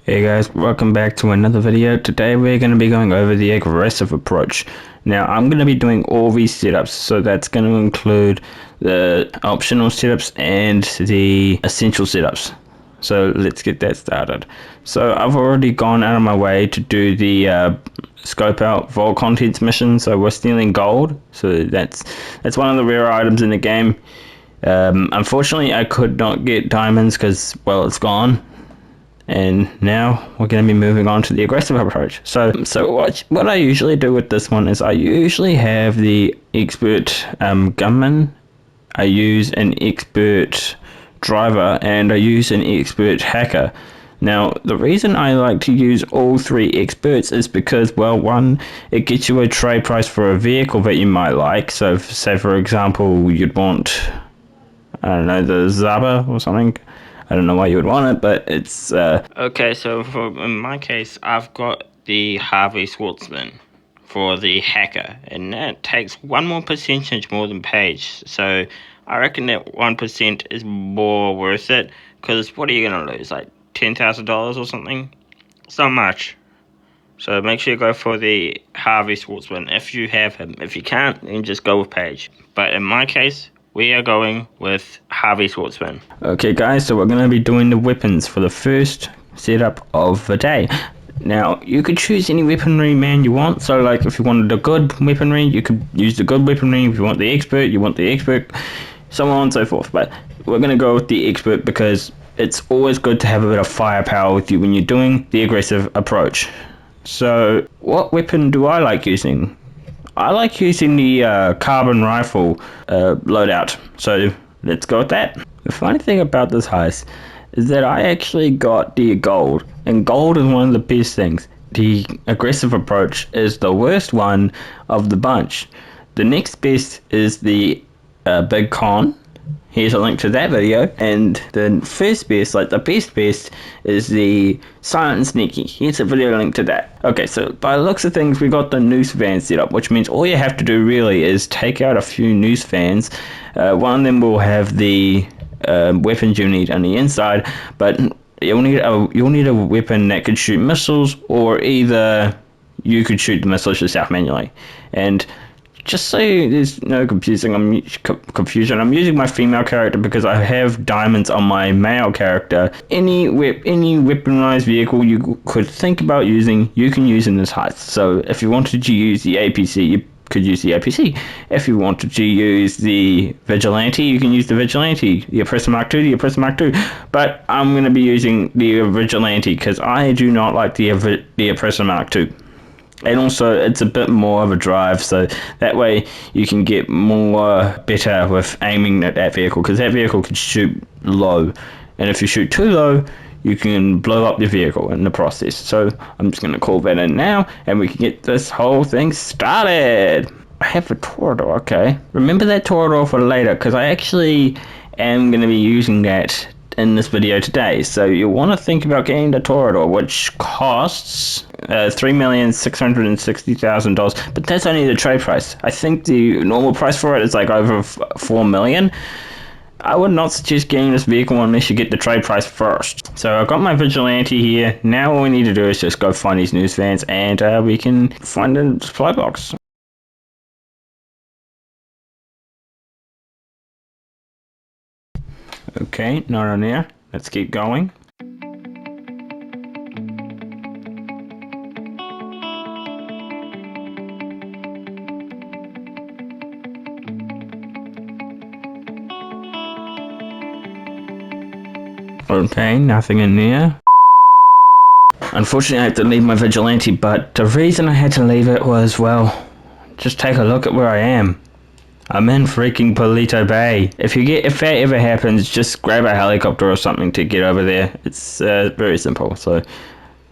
Hey guys, welcome back to another video. Today we're going to be going over the aggressive approach. Now I'm going to be doing all these setups, so that's going to include the optional setups and the essential setups. So let's get that started. So I've already gone out of my way to do the scope out vault contents mission, so we're stealing gold. So that's one of the rare items in the game. Unfortunately I could not get diamonds because, well, it's gone. And now we're going to be moving on to the aggressive approach. So what I usually do with this one is I usually have the expert gunman, I use an expert driver, and I use an expert hacker. Now, the reason I like to use all three experts is because, well, one, it gets you a trade price for a vehicle that you might like. So, say for example, you'd want, I don't know, the Zaba or something. I don't know why you would want it, but it's... Okay, so in my case, I've got the Harvey Schwartzman for the hacker, and that takes one more percentage more than Page. So I reckon that 1% is more worth it, because what are you going to lose, like $10,000 or something? It's not much. So make sure you go for the Harvey Schwartzman if you have him. If you can't, then just go with Page. But in my case, we are going with Harvey Schwartzman. Okay guys, so we're going to be doing the weapons for the first setup of the day. Now, you could choose any weaponry man you want. So like if you wanted a good weaponry, you could use the good weaponry. If you want the expert, you want the expert. So on and so forth. But we're going to go with the expert because it's always good to have a bit of firepower with you when you're doing the aggressive approach. So what weapon do I like using? I like using the carbon rifle loadout, so let's go with that. The funny thing about this heist is that I actually got the gold, and gold is one of the best things. The aggressive approach is the worst one of the bunch. The next best is the big con. Here's a link to that video. And the first best, like the best is the silent and sneaky. Here's a video link to that. Okay, so by the looks of things, we got the noose van set up, which means all you have to do really is take out a few noose vans. One of them will have the weapons you need on the inside, but you'll need a weapon that could shoot missiles, or either you could shoot the missiles yourself manually. And just so there's no confusion, I'm using my female character because I have diamonds on my male character. Any weaponized vehicle you could think about using, you can use in this heist. So if you wanted to use the APC, you could use the APC. If you wanted to use the Vigilante, you can use the Vigilante. The Oppressor Mark II, the Oppressor Mark II. But I'm going to be using the Vigilante because I do not like the Oppressor Mark II. And also it's a bit more of a drive, so that way you can get better with aiming at that vehicle, because that vehicle can shoot low, and if you shoot too low you can blow up the vehicle in the process. So I'm just going to call that in now and we can get this whole thing started. I have a Torador, okay. Remember that Torador for later, because I actually am going to be using that in this video today. So you want to think about getting the Torador, which costs $3,660,000, but that's only the trade price. I think the normal price for it is like over $4 million. I would not suggest getting this vehicle unless you get the trade price first. So I've got my Vigilante here. Now all we need to do is just go find these news vans, and we can find a supply box. Okay, not on there. Let's keep going. Okay, nothing in there. Unfortunately, I had to leave my Vigilante, but the reason I had to leave it was, well, just take a look at where I am. I'm in freaking Polito Bay. If that ever happens, just grab a helicopter or something to get over there. It's very simple. So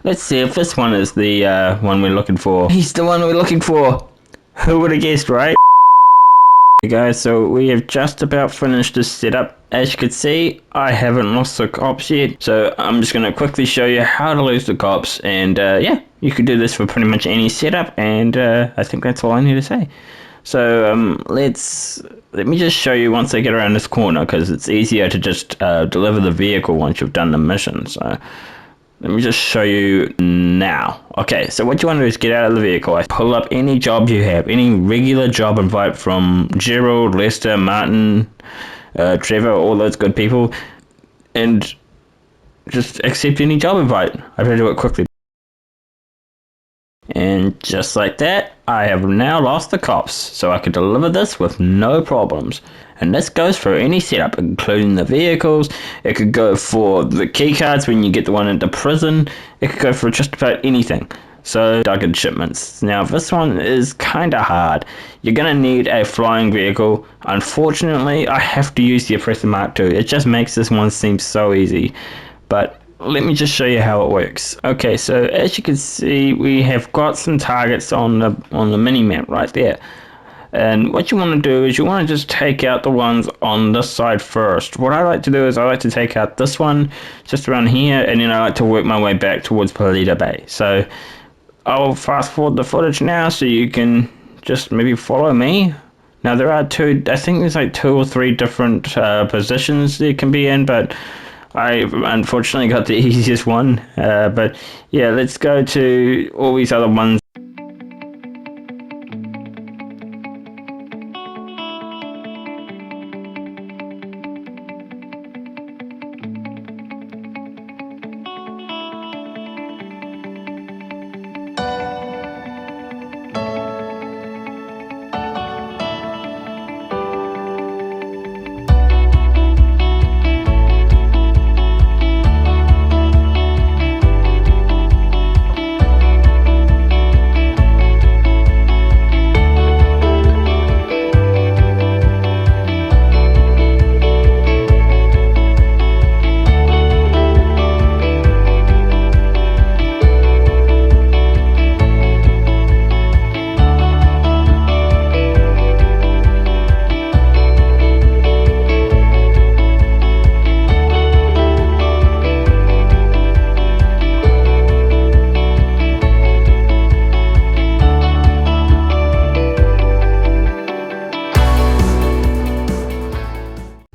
let's see if this one is the one we're looking for. He's the one we're looking for. Who would have guessed, right? Hey guys, so we have just about finished this setup. As you can see, I haven't lost the cops yet, so I'm just going to quickly show you how to lose the cops, and yeah, you could do this for pretty much any setup, and I think that's all I need to say. So let me just show you once I get around this corner, because it's easier to just deliver the vehicle once you've done the mission. So Let me just show you now. Okay, so what you want to do is get out of the vehicle. Pull up any job you have, any regular job invite from Gerald, Lester, Martin, Trevor, all those good people, and just accept any job invite. I better do it quickly. And just like that, I have now lost the cops, so I can deliver this with no problems. And this goes for any setup, including the vehicles. It could go for the keycards when you get the one into prison. It could go for just about anything. So, Duggan Shipments. Now, this one is kind of hard. You're going to need a flying vehicle. Unfortunately, I have to use the Oppressor Mark II. It just makes this one seem so easy. But let me just show you how it works. Okay, so as you can see, we have got some targets on the mini map right there. And what you want to do is you want to just take out the ones on this side first. What I like to do is I like to take out this one just around here, and then I like to work my way back towards Polita Bay. So I'll fast forward the footage now so you can just maybe follow me. Now there are two, I think there's like 2 or 3 different positions they can be in, but I unfortunately got the easiest one. But yeah, let's go to all these other ones.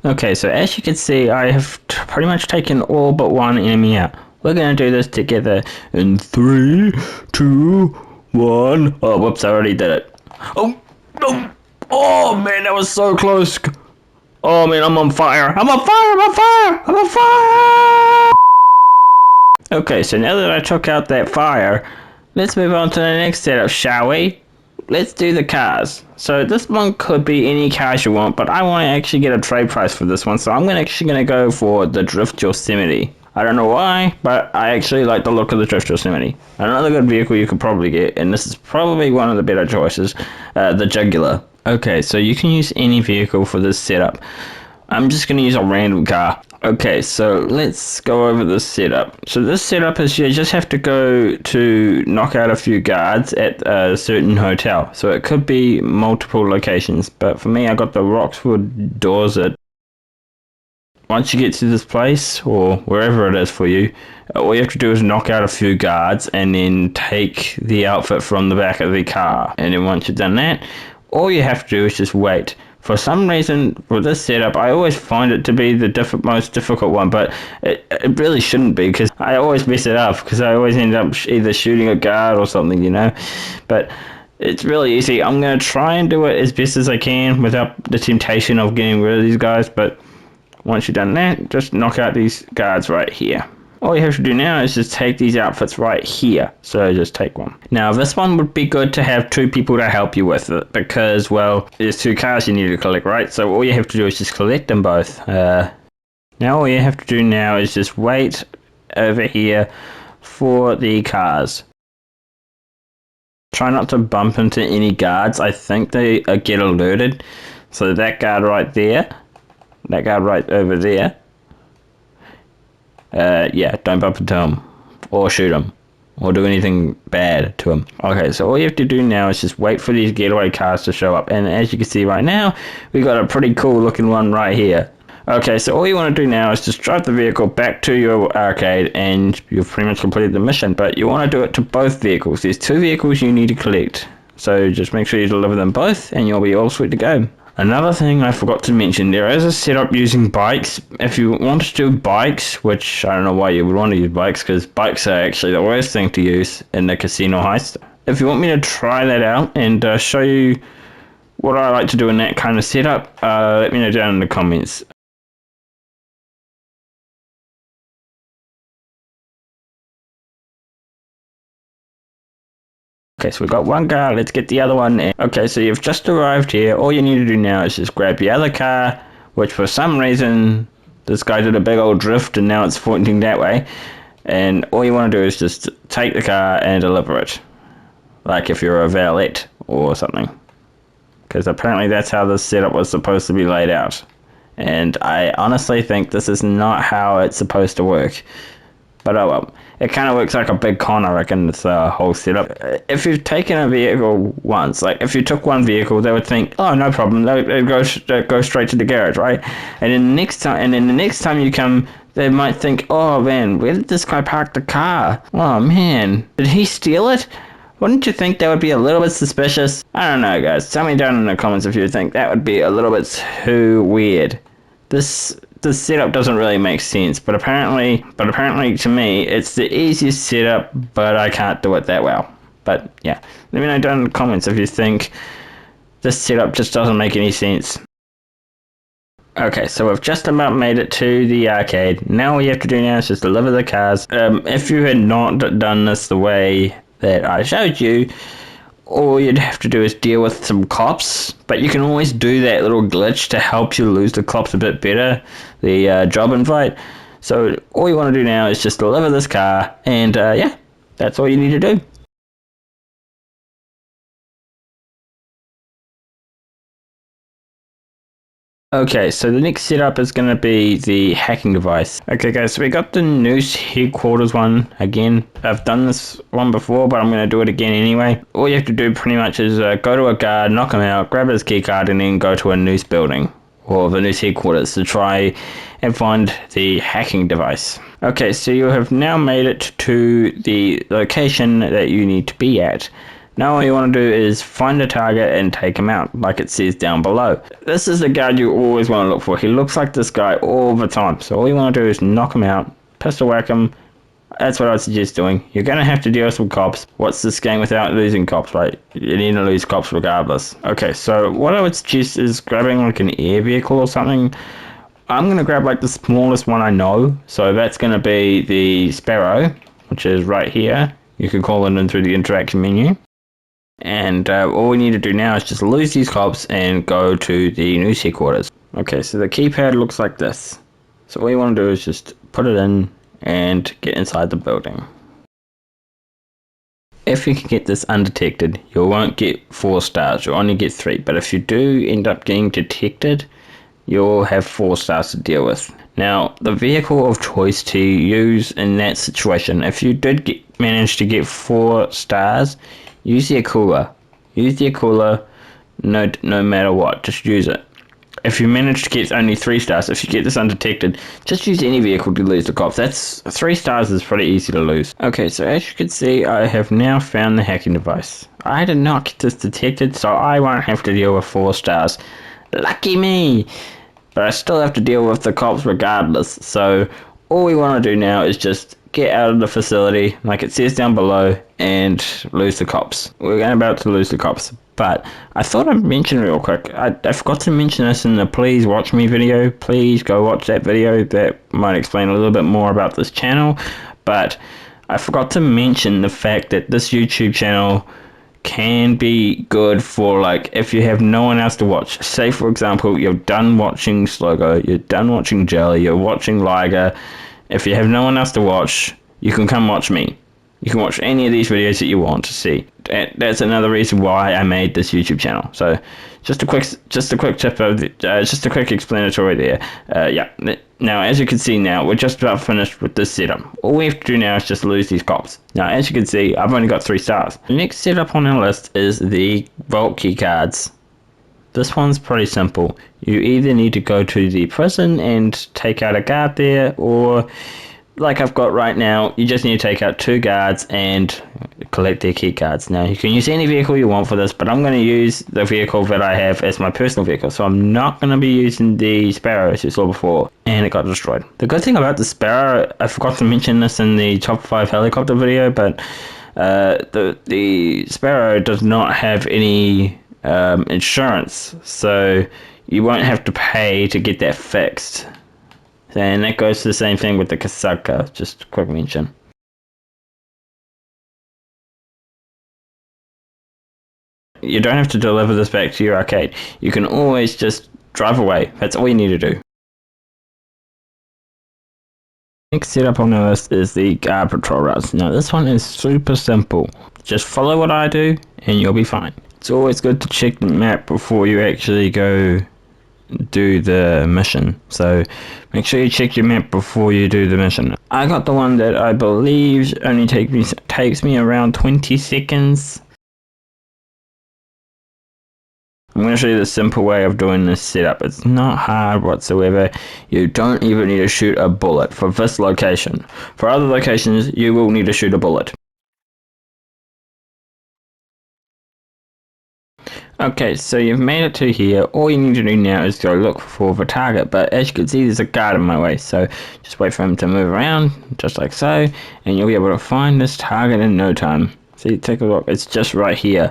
Okay, so as you can see, I have pretty much taken all but one enemy out. We're going to do this together in 3, 2, 1. Oh, whoops, I already did it. Oh, no. Oh, man, that was so close. Oh, man, I'm on fire. I'm on fire, I'm on fire, I'm on fire. Okay, so now that I took out that fire, let's move on to the next setup, shall we? Let's do the cars. So this one could be any cars you want, but I want to actually get a trade price for this one, so I'm actually going to go for the Drift Yosemite. I don't know why, but I actually like the look of the Drift Yosemite. Another good vehicle you could probably get, and this is probably one of the better choices, the Jugular. Okay, so you can use any vehicle for this setup. I'm just going to use a random car. Okay, so let's go over this setup. So this setup is you just have to go to knock out a few guards at a certain hotel. So it could be multiple locations, but for me I got the Roxwood Dorset. Once you get to this place, or wherever it is for you, all you have to do is knock out a few guards and then take the outfit from the back of the car. And then once you've done that, all you have to do is just wait. For some reason, for this setup, I always find it to be the most difficult one, but it really shouldn't be, because I always mess it up, because I always end up either shooting a guard or something, you know. But it's really easy. I'm going to try and do it as best as I can without the temptation of getting rid of these guys, but once you've done that, just knock out these guards right here. All you have to do now is just take these outfits right here. So just take one. Now this one would be good to have 2 people to help you with it, because, well, there's 2 cars you need to collect, right? So all you have to do is just collect them both. Now all you have to do now is just wait over here for the cars. Try not to bump into any guards. I think they get alerted. So that guard right there, that guard right over there. Yeah, don't bump into him, or shoot him, or do anything bad to him. Okay, so all you have to do now is just wait for these getaway cars to show up, and as you can see right now, we got a pretty cool looking one right here. Okay, so all you want to do now is just drive the vehicle back to your arcade, and you've pretty much completed the mission, but you want to do it to both vehicles. There's 2 vehicles you need to collect, so just make sure you deliver them both, and you'll be all sweet to go. Another thing I forgot to mention, there is a setup using bikes. If you want to do bikes, which I don't know why you would want to use bikes, because bikes are actually the worst thing to use in the casino heist. If you want me to try that out and show you what I like to do in that kind of setup, let me know down in the comments. Okay, so we've got one car, let's get the other one in. Okay, so you've just arrived here. All you need to do now is just grab the other car, which for some reason, this guy did a big old drift and now it's pointing that way. And all you want to do is just take the car and deliver it. Like if you're a valet or something. Because apparently that's how this setup was supposed to be laid out. And I honestly think this is not how it's supposed to work. But oh well. It kind of works like a big con, I reckon, this whole setup. If you've taken a vehicle once, like if you took one vehicle, they would think, oh, no problem, they'd go straight to the garage, right? And then the next time you come, they might think, oh man, where did this guy park the car? Oh man, did he steal it? Wouldn't you think that would be a little bit suspicious? I don't know, guys. Tell me down in the comments if you think that would be a little bit too weird. This setup doesn't really make sense, but apparently to me, it's the easiest setup, but I can't do it that well. But yeah, let me know down in the comments if you think this setup just doesn't make any sense. Okay, so we've just about made it to the arcade. Now all you have to do now is just deliver the cars. If you had not done this the way that I showed you, all you'd have to do is deal with some cops, but you can always do that little glitch to help you lose the cops a bit better, the job invite. So all you want to do now is just deliver this car, and yeah, that's all you need to do. Okay, so the next setup is going to be the hacking device. Okay guys, so we got the Noose headquarters one again. I've done this one before, but I'm going to do it again anyway. All you have to do pretty much is go to a guard, knock him out, grab his keycard, and then go to a Noose building, or the Noose headquarters, to try and find the hacking device. Okay, so you have now made it to the location that you need to be at. Now all you want to do is find a target and take him out, like it says down below. This is the guard you always want to look for. He looks like this guy all the time. So all you want to do is knock him out, pistol whack him. That's what I suggest doing. You're going to have to deal with some cops. What's this game without losing cops, right? You need to lose cops regardless. Okay, so what I would suggest is grabbing like an air vehicle or something. I'm going to grab like the smallest one I know. So that's going to be the Sparrow, which is right here. You can call it in through the interaction menu. And all we need to do now is just lose these cops and go to the Noose headquarters. Okay, so the keypad looks like this. So all you want to do is just put it in and get inside the building. If you can get this undetected, you won't get 4 stars, you'll only get 3. But if you do end up getting detected, you'll have 4 stars to deal with. Now, the vehicle of choice to use in that situation, if you did manage to get 4 stars, use the Akula. Use the Akula no matter what. Just use it. If you manage to get only 3 stars, if you get this undetected, just use any vehicle to lose the cops. That's 3 stars is pretty easy to lose. Okay, so as you can see, I have now found the hacking device. I did not get this detected, so I won't have to deal with 4 stars. Lucky me! But I still have to deal with the cops regardless. So all we want to do now is just get out of the facility, like it says down below, and lose the cops. We're about to lose the cops, but I thought I'd mention real quick. I forgot to mention this in the Please Watch Me video. Please go watch that video. That might explain a little bit more about this channel, but I forgot to mention the fact that this YouTube channel can be good for, like, if you have no one else to watch. Say for example, you're done watching Slogo, you're done watching Jelly, you're watching Liger. If you have no one else to watch, you can come watch me. You can watch any of these videos that you want to see. That's another reason why I made this YouTube channel. So just a quick tip of just a quick explanatory there. Yeah. Now, as you can see now, we're just about finished with this setup. All we have to do now is just lose these cops. Now, as you can see, I've only got 3 stars. The next setup on our list is the Vault Keycards. This one's pretty simple. You either need to go to the prison and take out a guard there, or like I've got right now, you just need to take out 2 guards and collect their keycards. Now you can use any vehicle you want for this, but I'm going to use the vehicle that I have as my personal vehicle, so I'm not going to be using the Sparrow as you saw before, and it got destroyed. The good thing about the Sparrow, I forgot to mention this in the top 5 helicopter video, but the Sparrow does not have any insurance, so you won't have to pay to get that fixed. And that goes to the same thing with the Kasaka, just a quick mention. You don't have to deliver this back to your arcade. You can always just drive away. That's all you need to do. Next setup on the list is the guard patrol routes. Now this one is super simple. Just follow what I do and you'll be fine. It's always good to check the map before you actually go do the mission, so make sure you check your map before you do the mission. I got the one that I believe only takes me around 20 seconds. I'm going to show you the simple way of doing this setup. It's not hard whatsoever. You don't even need to shoot a bullet for this location. For other locations you will need to shoot a bullet. Okay, so you've made it to here. All you need to do now is go look for the target, but as you can see there's a guard in my way, so just wait for him to move around, just like so, and you'll be able to find this target in no time. See, take a look, it's just right here.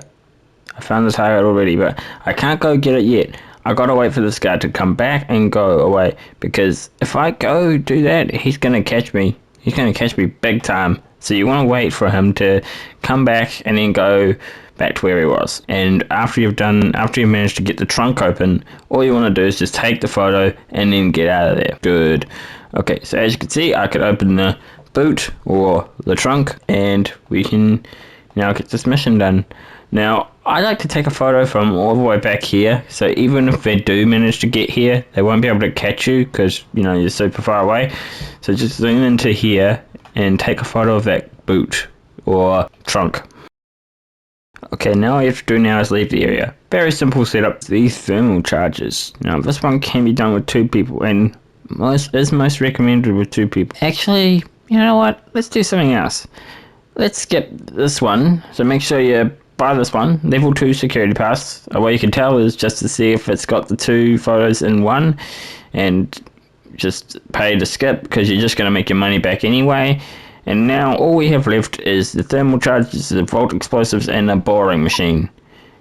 I found the target already, but I can't go get it yet. I gotta wait for this guard to come back and go away, because if I go do that, he's gonna catch me. He's gonna catch me big time. So you want to wait for him to come back and then go back to where he was. And after you've managed to get the trunk open, all you want to do is just take the photo and then get out of there. Good. Okay, so as you can see, I could open the boot or the trunk and we can now get this mission done. Now, I like to take a photo from all the way back here, so even if they do manage to get here, they won't be able to catch you because, you know, you're super far away. So just zoom into here and take a photo of that boot or trunk. Okay, now all you have to do now is leave the area. Very simple setup. These thermal charges. Now this one can be done with 2 people and is most recommended with 2 people. Actually, you know what? Let's do something else. Let's skip this one. So make sure you buy this one. Level 2 security pass. A way you can tell is just to see if it's got the 2 photos in one, and just pay to skip because you're just going to make your money back anyway. And now all we have left is the thermal charges, the vault explosives, and the boring machine.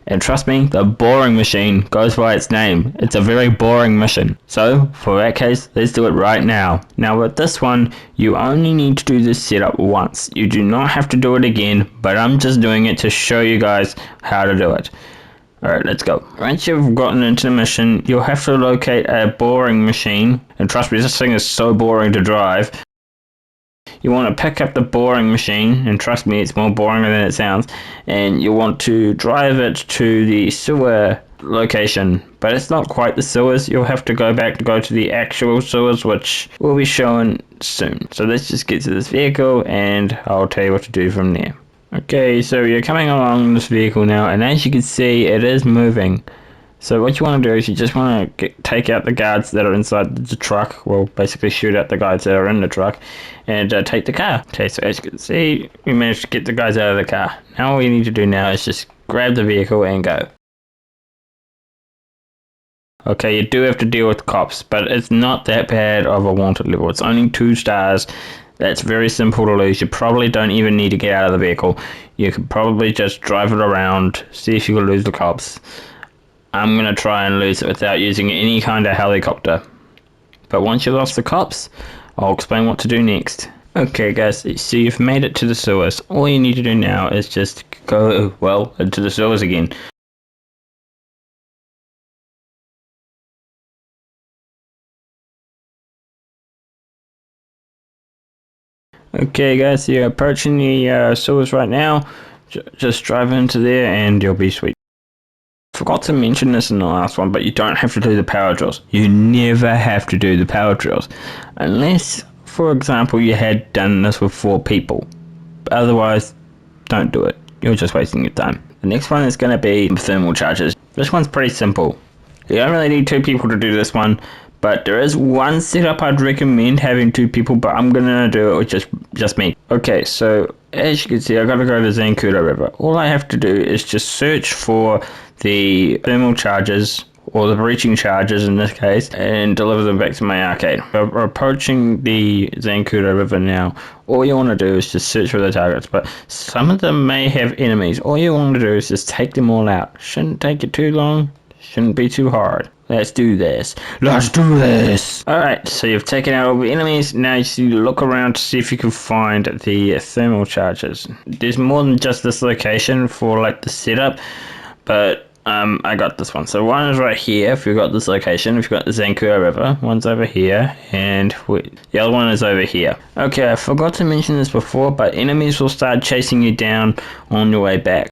And trust me, the boring machine goes by its name. It's a very boring mission. So for that case, let's do it right now. Now with this one, you only need to do this setup once. You do not have to do it again, but I'm just doing it to show you guys how to do it. Alright, let's go. Once you've gotten into the mission, you'll have to locate a boring machine. And trust me, this thing is so boring to drive. You want to pick up the boring machine, and trust me, it's more boring than it sounds. And you want to drive it to the sewer location. But it's not quite the sewers. You'll have to go to the actual sewers, which will be shown soon. So let's just get to this vehicle, and I'll tell you what to do from there. Okay, so you're coming along this vehicle now, and as you can see, it is moving. So what you want to do is you just want to take out the guards that are inside the truck. Well, basically shoot out the guys that are in the truck, and take the car. Okay, so as you can see, we managed to get the guys out of the car. Now all you need to do now is just grab the vehicle and go. Okay, you do have to deal with cops, but it's not that bad of a wanted level. It's only 2 stars. That's very simple to lose. You probably don't even need to get out of the vehicle. You could probably just drive it around, see if you can lose the cops. I'm going to try and lose it without using any kind of helicopter. But once you've lost the cops, I'll explain what to do next. Okay guys, so you've made it to the sewers. All you need to do now is just go, well, into the sewers again. Okay guys, so you're approaching the sewers right now. Just drive into there and you'll be sweet. Forgot to mention this in the last one, but you don't have to do the power drills. You never have to do the power drills. Unless, for example, you had done this with 4 people. Otherwise, don't do it. You're just wasting your time. The next one is going to be thermal charges. This one's pretty simple. You don't really need 2 people to do this one. But there is one setup I'd recommend having 2 people, but I'm gonna do it with just me. Okay, so as you can see, I gotta go to Zancudo River. All I have to do is just search for the thermal charges, or the breaching charges in this case, and deliver them back to my arcade. We're approaching the Zancudo River now. All you want to do is just search for the targets, but some of them may have enemies. All you want to do is just take them all out. Shouldn't take you too long, shouldn't be too hard. Let's do this. Let's do this. Alright, so you've taken out all the enemies. Now you just need to look around to see if you can find the thermal charges. There's more than just this location for like the setup, but I got this one. So one is right here if you've got this location. If you've got the Zancudo River, one's over here, and the other one is over here. Okay, I forgot to mention this before, but enemies will start chasing you down on your way back.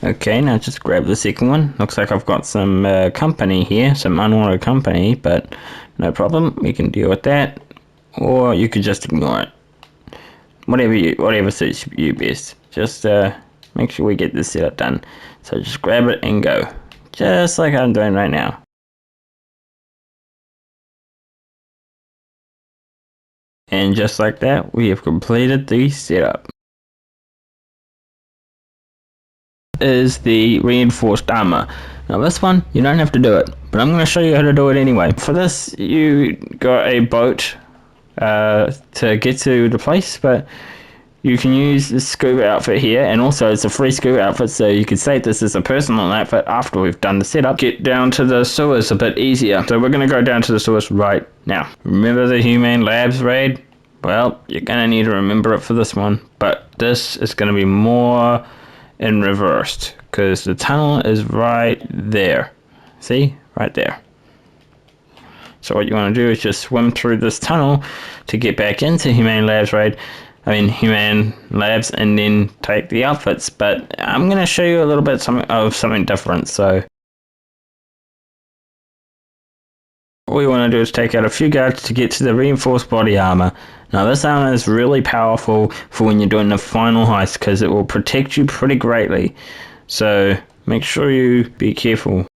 Okay, now just grab the second one. Looks like I've got some company here, some unwanted company, but no problem. We can deal with that, or you could just ignore it. Whatever suits you best. Just make sure we get this setup done. So just grab it and go, just like I'm doing right now. And just like that, we have completed the setup. Is the reinforced armor. Now this one, you don't have to do it, but I'm going to show you how to do it anyway. For this, you got a boat to get to the place, but you can use the scuba outfit here, and also it's a free scuba outfit, so you can save this as a personal outfit after we've done the setup. Get down to the sewers a bit easier. So we're going to go down to the sewers right now. Remember the Humane Labs raid? Well, you're going to need to remember it for this one, but this is going to be more in reversed, because the tunnel is right there. See? Right there. So what you want to do is just swim through this tunnel to get back into Humane Labs raid. Humane Labs, and then take the outfits. But I'm going to show you a little bit of something different. So all you want to do is take out a few guards to get to the reinforced body armor. Now this armor is really powerful for when you're doing the final heist, because it will protect you pretty greatly. So make sure you be careful.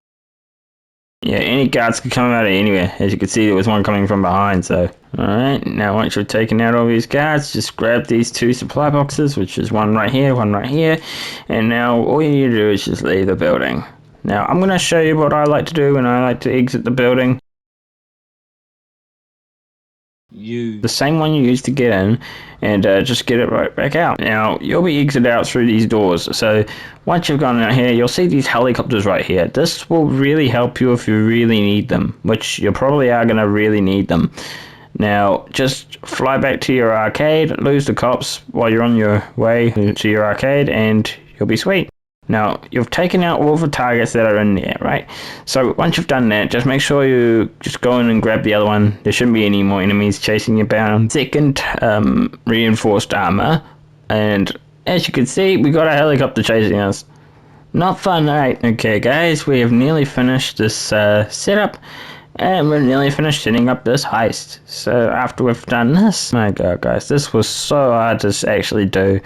Yeah, any guards could come out of anywhere. As you can see, there was one coming from behind. So alright, now once you've taken out all these guards, just grab these two supply boxes, which is one right here, and now all you need to do is just leave the building. Now I'm going to show you what I like to do when I like to exit the building. Use the same one you used to get in, and just get it right back out. Now you'll be exited out through these doors, so once you've gone out here, you'll see these helicopters right here. This will really help you if you really need them, which you probably are going to really need them. Now just fly back to your arcade, lose the cops while you're on your way to your arcade, and you'll be sweet. Now, you've taken out all the targets that are in there, right? So once you've done that, just make sure you just go in and grab the other one. There shouldn't be any more enemies chasing you down. Second, reinforced armor. And as you can see, we got a helicopter chasing us. Not fun, right? Okay, guys, we have nearly finished this setup. And we're nearly finished setting up this heist. So after we've done this, my god, guys, this was so hard to actually do.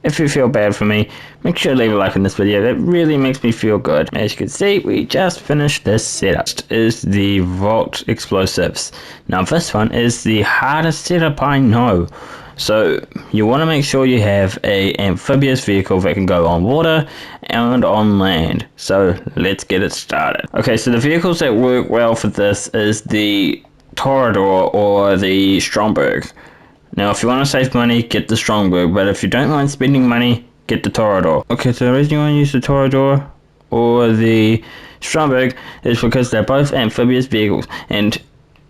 If you feel bad for me, make sure to leave a like on this video. That really makes me feel good. As you can see, we just finished this setup. Next is the Vault Explosives. Now this one is the hardest setup I know. So you want to make sure you have a amphibious vehicle that can go on water and on land. So let's get it started. Okay, so the vehicles that work well for this is the Torador or the Stromberg. Now, if you want to save money, get the Stromberg, but if you don't mind spending money, get the Torador. Okay, so the reason you want to use the Torador or the Stromberg is because they're both amphibious vehicles, and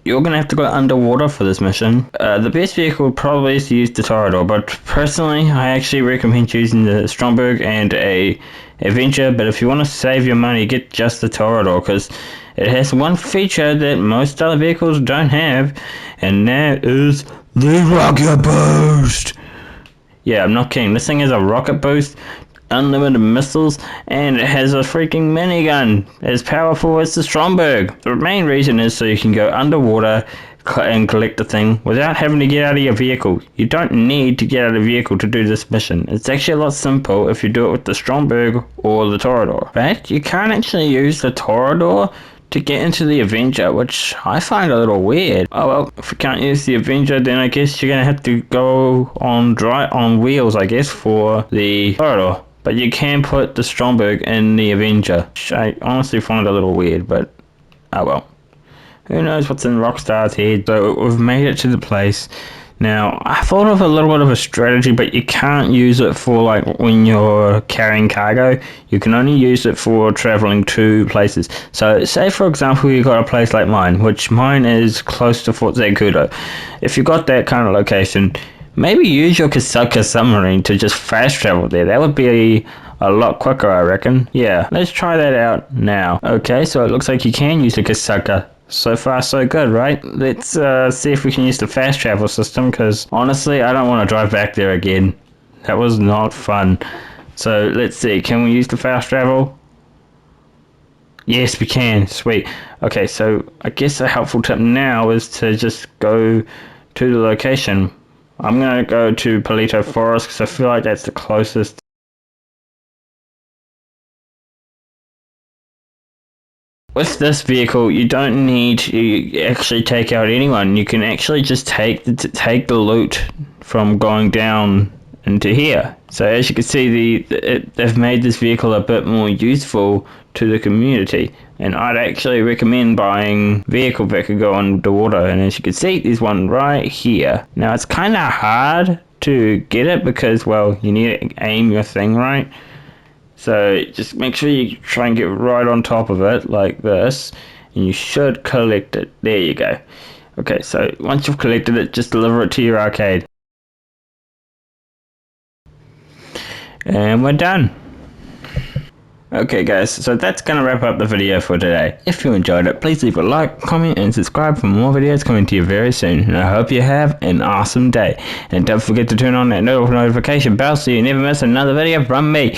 you're going to have to go underwater for this mission. The best vehicle probably is to use the Torador, but personally, I actually recommend using the Stromberg and a Adventure, but if you want to save your money, get just the Torador, because it has one feature that most other vehicles don't have, and that is the rocket boost. Yeah, I'm not kidding. This thing has a rocket boost, unlimited missiles, and it has a freaking minigun as powerful as the Stromberg. The main reason is so you can go underwater and collect the thing without having to get out of your vehicle. You don't need to get out of the vehicle to do this mission. It's actually a lot simple if you do it with the Stromberg or the Torador. But you can't actually use the Torador to get into the Avenger, which I find a little weird. Oh well, if you can't use the Avenger, then I guess you're gonna have to go on wheels, I guess, for the corridor. But you can put the Stromberg in the Avenger, which I honestly find a little weird, but oh well. Who knows what's in Rockstar's head? So we've made it to the place. Now, I thought of a little bit of a strategy, but you can't use it for like when you're carrying cargo. You can only use it for traveling to places. So say for example you got a place like mine, which mine is close to Fort Zancudo. If you got that kind of location, maybe use your Kasaka submarine to just fast travel there. That would be a lot quicker, I reckon. Yeah, let's try that out now. Okay, so it looks like you can use the Kasaka. So far so good, right? Let's see if we can use the fast travel system, because honestly I don't want to drive back there again. That was not fun. So let's see, can we use the fast travel? Yes, we can. Sweet. Okay, so I guess a helpful tip now is to just go to the location. I'm going to go to Palito Forest because I feel like that's the closest. With this vehicle, you don't need to actually take out anyone. You can actually just take the loot from going down into here. So as you can see, they've made this vehicle a bit more useful to the community. And I'd actually recommend buying vehicle that could go underwater. And as you can see, there's one right here. Now it's kind of hard to get it because, well, you need to aim your thing right. So just make sure you try and get right on top of it like this, and you should collect it. There you go. Okay, so once you've collected it, just deliver it to your arcade. And we're done. Okay guys, so that's going to wrap up the video for today. If you enjoyed it, please leave a like, comment and subscribe for more videos coming to you very soon. And I hope you have an awesome day. And don't forget to turn on that notification bell so you never miss another video from me.